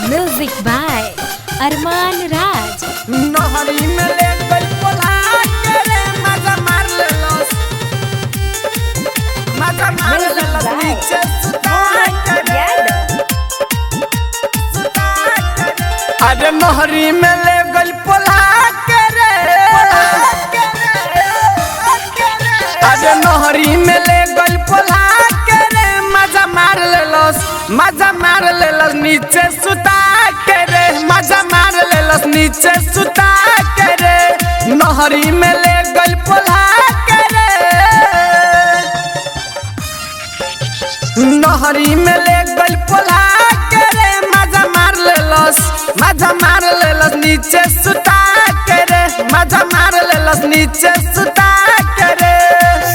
Music by अरमान राज। नहरी में ले गई पोला के रे मजा मार ले लस, मजा मार ले लस नीचे सुता के रे, अरे नहरी में ले गई पोला के रे, अरे नहरी में ले गई पोला के रे मजा मार ले लस, मजा मार ले लस नीचे सुता के रे, मजा मार ले लस नीचे सुता के रे, नहरी में ले गई पोला के रे, नहरी में ले गई पोला के रे मजा मार ले लस, मजा मार ले लस नीचे सुता के रे, मजा मार ले लस नीचे सुता के रे।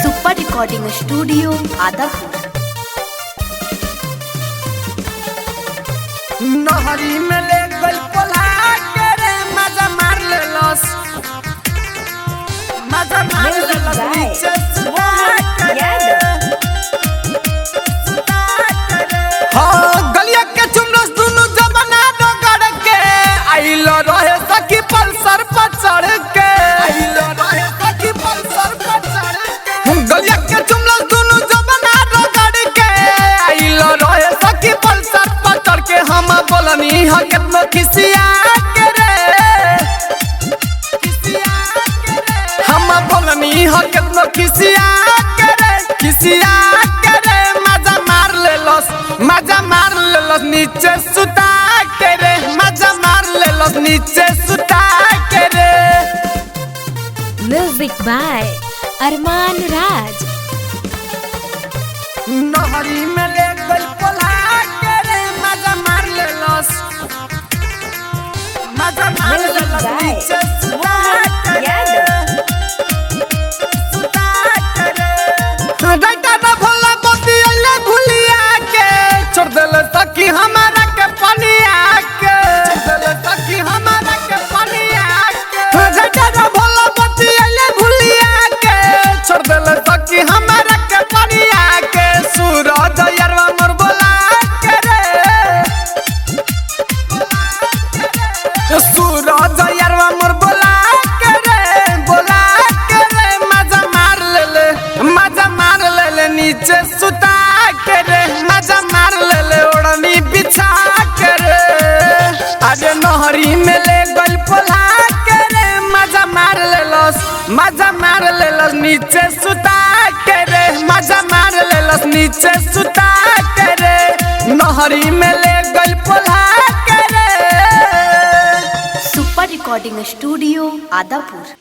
Super recording studio Adapur. नहरी में ले गई पोला के रे मजा मार ले लस, मजा मार ले लस नीचे सुता के रे, सुता के रे। हाँ गलिया के चुमरस दुनु जमाना डगर के आइलो रहे सखी पल्सर पर चढ़ के, आइलो रहे सखी पल्सर पर चढ़ के, गलिया के चुमरस दुनु जमाना डगर के आइलो रहे सखी पल्सर पर चढ़ के, हम बोलनी ह केतनो खिसिया के रे, खिसिया के रे, हम बोलनी ह केतनो खिसिया के रे, खिसिया के रे, मजा मार ले लस, मजा मार ले लस नीचे सुता के रे, मजा मार ले लस नीचे सुता के रे। म्यूजिक बाय अरमान राज। नहरी में ले गई पोला के रे मजा मार ले लस, मजा मार ले लस नीचे सुता के रे, सुता के रे। डाटा ना भोला मोती अल्ले भुलिया के छोड़ देले सखी हमारा के पनिया के, छोड़ देले सखी हमारा के पनिया के, डाटा ना भोला मोती अल्ले भुलिया के छोड़ देले सखी हमारा के पनिया के, सूरज यारवा मोर बोला के रे, सूरज यारवा मोर बोला के रे, बोला के रे, मजा मार ले ले, मजा मार ले ले नीचे सुता के रे, मजा मार ले ले ओढ़नी बिछा के रे, अरे नहरी में ले गई पोला के रे मजा मार ले लस, मजा मार ले लस नीचे सुता के रे, मजा मार ले लस नीचे सुता के रे, नहरी में ले गई पोला के रे। Super recording studio Adapur.